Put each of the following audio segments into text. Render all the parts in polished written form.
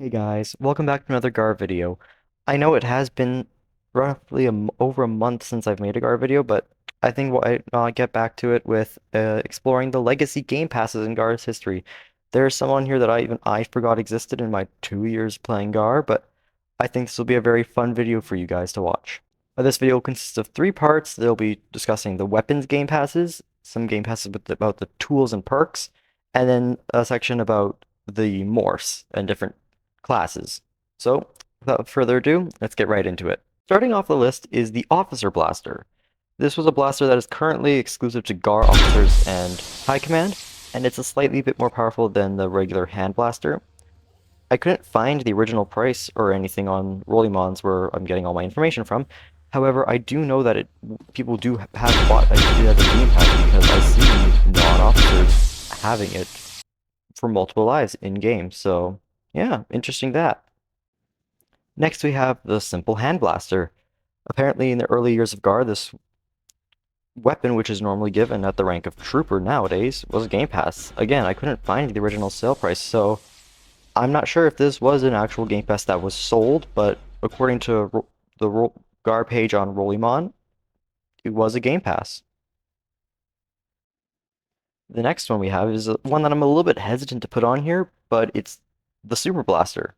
Hey guys, welcome back to another GAR video. I know it has been roughly over a month since I've made a GAR video, but I think I'll get back to it with exploring the legacy game passes in GAR's history. There's someone here that I forgot existed in my 2 years playing GAR, but I think this will be a very fun video for you guys to watch. This video consists of 3 parts. They'll be discussing the weapons game passes, some game passes about the tools and perks, and then a section about the morphs and different classes. So, without further ado, let's get right into it. Starting off the list is the Officer Blaster. This was a blaster that is currently exclusive to GAR officers and High Command, and it's a slightly bit more powerful than the regular hand blaster. I couldn't find the original price or anything on Rollymons where I'm getting all my information from. However, I do know that people do have bought it as a game pass because I see non-officers having it for multiple lives in game. So yeah, interesting that. Next we have the simple hand blaster. Apparently in the early years of GAR, this weapon, which is normally given at the rank of trooper nowadays, was a game pass. Again, I couldn't find the original sale price, so I'm not sure if this was an actual game pass that was sold, but according to the GAR page on Rollymon, it was a game pass. The next one we have is one that I'm a little bit hesitant to put on here, but it's the Super Blaster.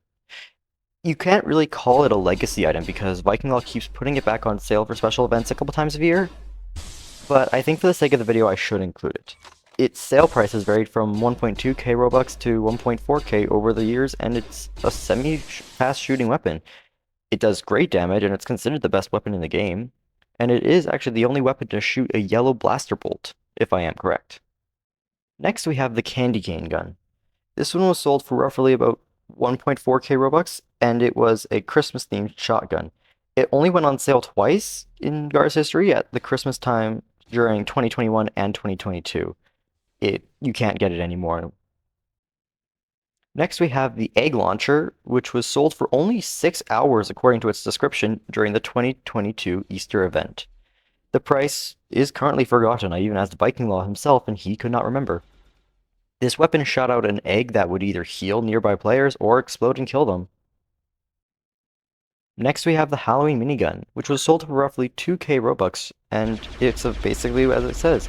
You can't really call it a legacy item because Viking Law keeps putting it back on sale for special events a couple times a year, but I think for the sake of the video I should include it. Its sale price has varied from 1.2k Robux to 1.4k over the years, and it's a semi-fast shooting weapon. It does great damage, and it's considered the best weapon in the game, and it is actually the only weapon to shoot a yellow blaster bolt, if I am correct. Next we have the Candy Cane Gun. This one was sold for roughly about 1.4k Robux, and it was a Christmas-themed shotgun. It only went on sale twice in GAR's history at the Christmas time during 2021 and 2022. You can't get it anymore. Next we have the Egg Launcher, which was sold for only 6 hours according to its description during the 2022 Easter event. The price is currently forgotten. I even asked Viking Law himself and he could not remember. This weapon shot out an egg that would either heal nearby players or explode and kill them. Next we have the Halloween Minigun, which was sold for roughly 2k Robux, and it's basically as it says.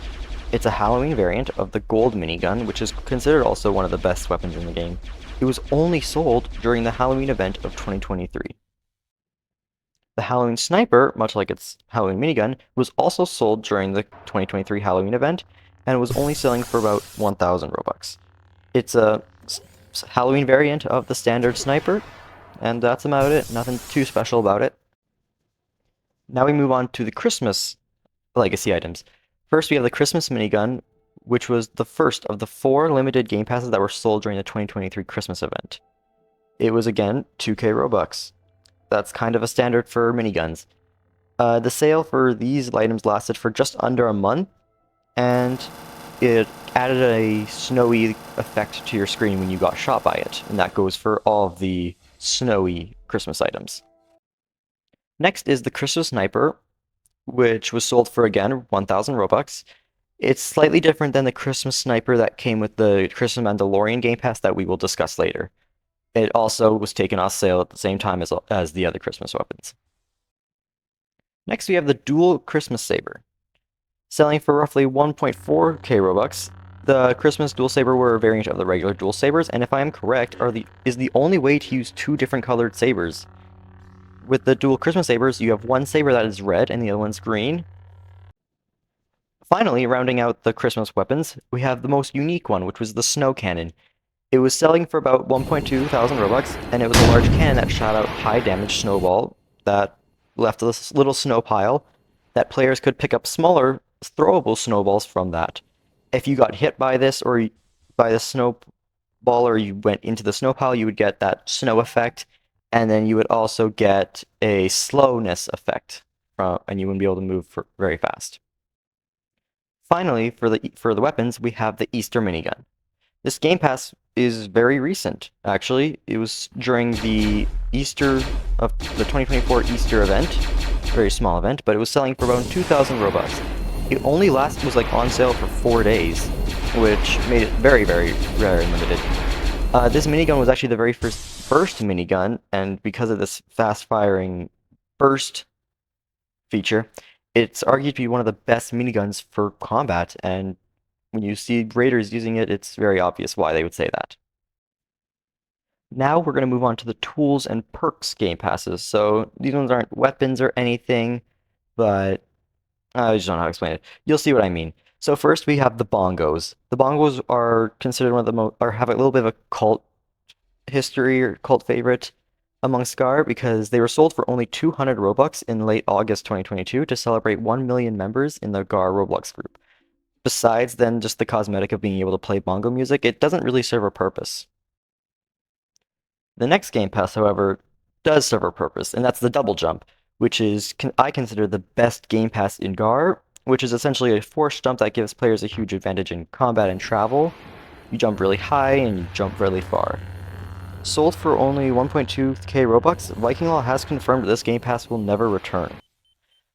It's a Halloween variant of the gold minigun, which is considered also one of the best weapons in the game. It was only sold during the Halloween event of 2023. The Halloween Sniper, much like its Halloween minigun, was also sold during the 2023 Halloween event, and was only selling for about 1,000 Robux. It's a Halloween variant of the standard sniper, and that's about it. Nothing too special about it. Now we move on to the Christmas legacy items. First, we have the Christmas minigun, which was the first of the 4 limited game passes that were sold during the 2023 Christmas event. It was again 2k Robux. That's kind of a standard for miniguns. The sale for these items lasted for just under a month, and it added a snowy effect to your screen when you got shot by it, and that goes for all of the snowy Christmas items. Next is the Christmas Sniper, which was sold for, again, 1,000 Robux. It's slightly different than the Christmas Sniper that came with the Christmas Mandalorian Game Pass that we will discuss later. It also was taken off sale at the same time as the other Christmas weapons. Next we have the Dual Christmas Saber. Selling for roughly 1.4k Robux, the Christmas Dual Saber were a variant of the regular Dual Sabers, and if I am correct, is the only way to use 2 different colored sabers. With the Dual Christmas Sabers, you have one saber that is red and the other one's green. Finally, rounding out the Christmas weapons, we have the most unique one, which was the Snow Cannon. It was selling for about 1.2 thousand Robux, and it was a large cannon that shot out high damage snowball that left a little snow pile that players could pick up smaller throwable snowballs from that. If you got hit by this or by the snowball or you went into the snow pile, you would get that snow effect, and then you would also get a slowness effect, and you wouldn't be able to move very fast. Finally, for the weapons, we have the Easter minigun. This game pass is very recent, actually. It was during the Easter of the 2024 Easter event, very small event, but it was selling for about 2,000 Robux. It only was like on sale for 4 days, which made it very, very rare and limited. This minigun was actually the very first minigun, and because of this fast-firing burst feature, it's argued to be one of the best miniguns for combat, and when you see raiders using it, it's very obvious why they would say that. Now we're going to move on to the tools and perks game passes. So these ones aren't weapons or anything, but I just don't know how to explain it. You'll see what I mean. So first we have the Bongos. The Bongos are considered one of the most, or have a little bit of a cult history or cult favorite amongst GAR because they were sold for only 200 Robux in late August 2022 to celebrate 1 million members in the GAR Roblox group. Besides then just the cosmetic of being able to play bongo music, it doesn't really serve a purpose. The next game pass, however, does serve a purpose, and that's the double jump, which is I consider the best game pass in GAR, which is essentially a forced jump that gives players a huge advantage in combat and travel. You jump really high and you jump really far. Sold for only 1.2k Robux, Viking Law has confirmed this game pass will never return.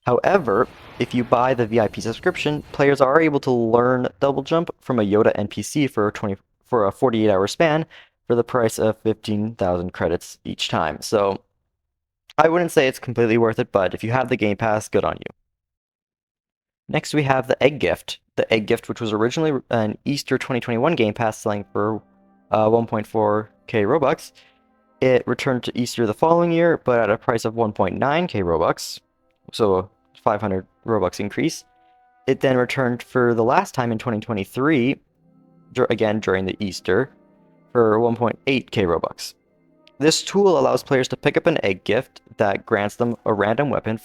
However, if you buy the VIP subscription, players are able to learn double jump from a Yoda NPC for a 48-hour span for the price of 15,000 credits each time. So I wouldn't say it's completely worth it, but if you have the game pass, good on you. Next we have the Egg Gift. The Egg Gift, which was originally an Easter 2021 game pass selling for 1.4k Robux. It returned to Easter the following year, but at a price of 1.9k Robux, so a 500 Robux increase. It then returned for the last time in 2023, again during the Easter, for 1.8k Robux. This tool allows players to pick up an egg gift that grants them a random weapon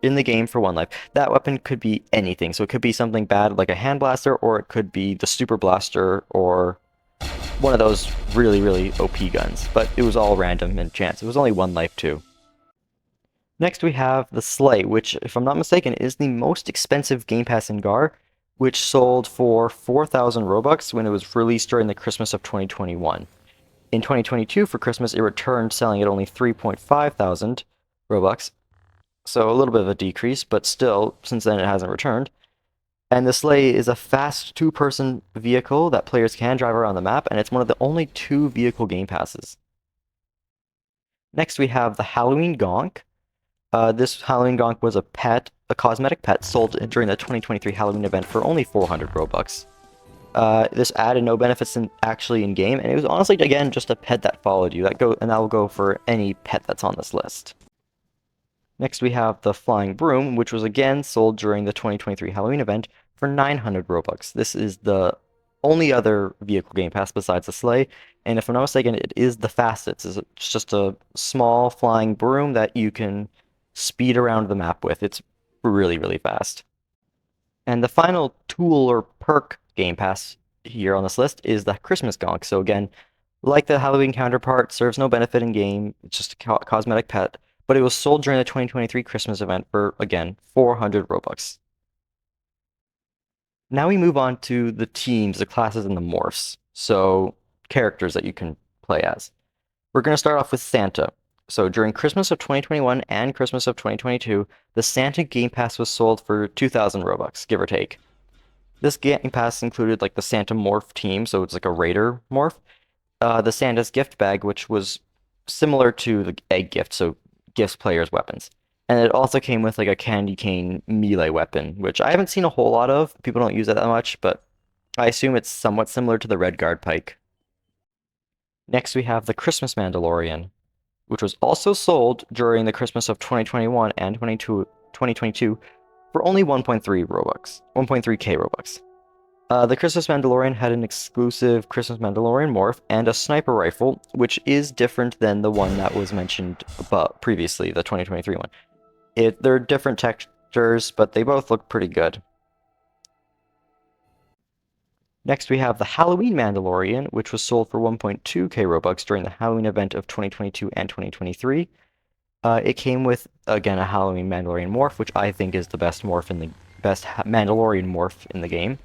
in the game for 1 life. That weapon could be anything, so it could be something bad like a hand blaster, or it could be the super blaster, or one of those really, really OP guns. But it was all random and chance. It was only 1 life too. Next we have the Sligh, which, if I'm not mistaken, is the most expensive game pass in GAR, which sold for 4,000 Robux when it was released during the Christmas of 2021. In 2022, for Christmas, it returned selling at only 3,500 Robux, so a little bit of a decrease, but still, since then it hasn't returned. And the Sligh is a fast 2-person vehicle that players can drive around the map, and it's one of the only 2 vehicle game passes. Next we have the Halloween Gonk. This Halloween Gonk was a cosmetic pet sold during the 2023 Halloween event for only 400 Robux. This added no benefits actually in game, and it was honestly, again, just a pet that followed you. And that will go for any pet that's on this list. Next we have the Flying Broom, which was again sold during the 2023 Halloween event for 900 Robux. This is the only other vehicle game pass besides the Sligh, and if I'm not mistaken, it is the fastest. It's just a small flying broom that you can speed around the map with. It's really, really fast. And the final tool or perk game pass here on this list is the Christmas Gonk. So again, like the Halloween counterpart, serves no benefit in game. It's just a cosmetic pet, but it was sold during the 2023 Christmas event for, again, 400 Robux. Now we move on to the teams, the classes, and the morphs. So characters that you can play as. We're going to start off with Santa. So during Christmas of 2021 and Christmas of 2022, the Santa Game Pass was sold for 2,000 Robux, give or take. This Game Pass included like the Santa Morph team, so it's like a Raider morph, the Santa's gift bag, which was similar to the egg gift, so gifts players weapons. And it also came with like a candy cane melee weapon, which I haven't seen a whole lot of. People don't use it that much, but I assume it's somewhat similar to the Red Guard Pike. Next we have the Christmas Mandalorian, which was also sold during the Christmas of 2021 and 2022 for only 1.3k Robux. The Christmas Mandalorian had an exclusive Christmas Mandalorian morph and a sniper rifle, which is different than the one that was mentioned above previously, the 2023 one. They're different textures, but they both look pretty good. Next we have the Halloween Mandalorian, which was sold for 1.2k Robux during the Halloween event of 2022 and 2023. It came with, again, a Halloween Mandalorian morph, which I think is the best Mandalorian morph in the game.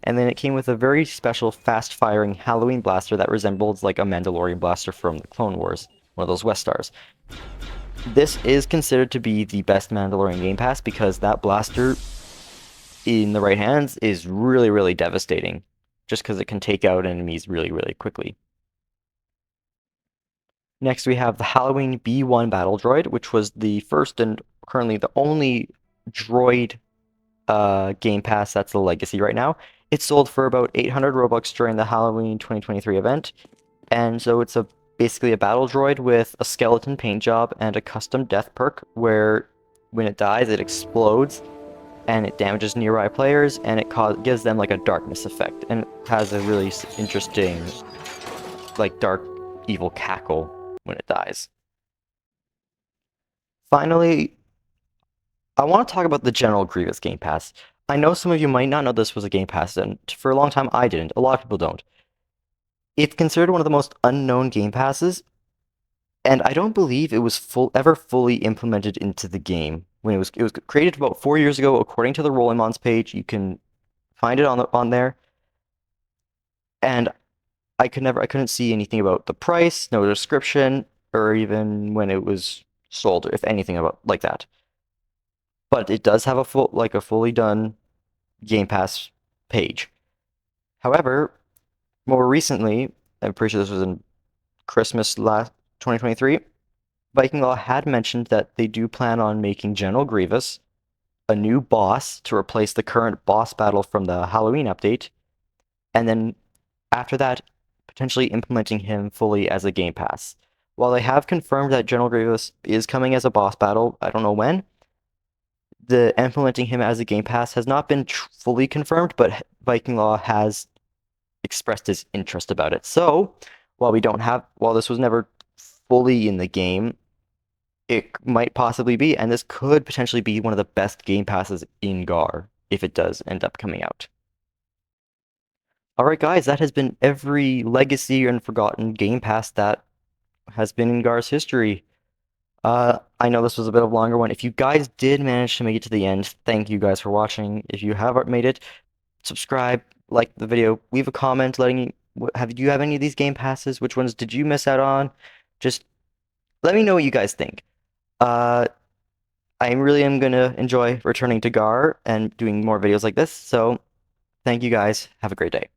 And then it came with a very special fast-firing Halloween blaster that resembles like a Mandalorian blaster from the Clone Wars, one of those West Stars. This is considered to be the best Mandalorian Game Pass because that blaster in the right hands is really, really devastating, just because it can take out enemies really, really quickly. Next, we have the Halloween B1 Battle Droid, which was the first and currently the only droid Game Pass that's the legacy right now. It sold for about 800 Robux during the Halloween 2023 event, and so it's basically a battle droid with a skeleton paint job and a custom death perk where when it dies, it explodes and it damages nearby players and it gives them like a darkness effect and it has a really interesting like dark evil cackle when it dies. Finally, I want to talk about the general Grievous Game Pass. I know some of you might not know this was a Game Pass, and for a long time I didn't. A lot of people don't. It's considered one of the most unknown Game Passes, and I don't believe it was ever fully implemented into the game. When it was created about 4 years ago, according to the Rolling Mons page. You can find it on there, and I couldn't see anything about the price, no description, or even when it was sold, if anything about like that. But it does have a fully done Game Pass page. However, more recently, I'm pretty sure this was in Christmas last 2023, Viking Law had mentioned that they do plan on making General Grievous a new boss to replace the current boss battle from the Halloween update, and then after that, potentially implementing him fully as a Game Pass. While they have confirmed that General Grievous is coming as a boss battle, I don't know when, the implementing him as a Game Pass has not been fully confirmed, but Viking Law has expressed his interest about it. So, while this was never fully in the game, it might possibly be, and this could potentially be one of the best Game Passes in GAR if it does end up coming out. Alright guys, that has been every legacy and forgotten Game Pass that has been in GAR's history. I know this was a bit of a longer one. If you guys did manage to make it to the end, thank you guys for watching. If you have made it, subscribe, like the video, leave a comment letting me do you have any of these Game Passes? Which ones did you miss out on? Just let me know what you guys think. Uh, I really am gonna enjoy returning to GAR and doing more videos like this, so thank you guys. Have a great day.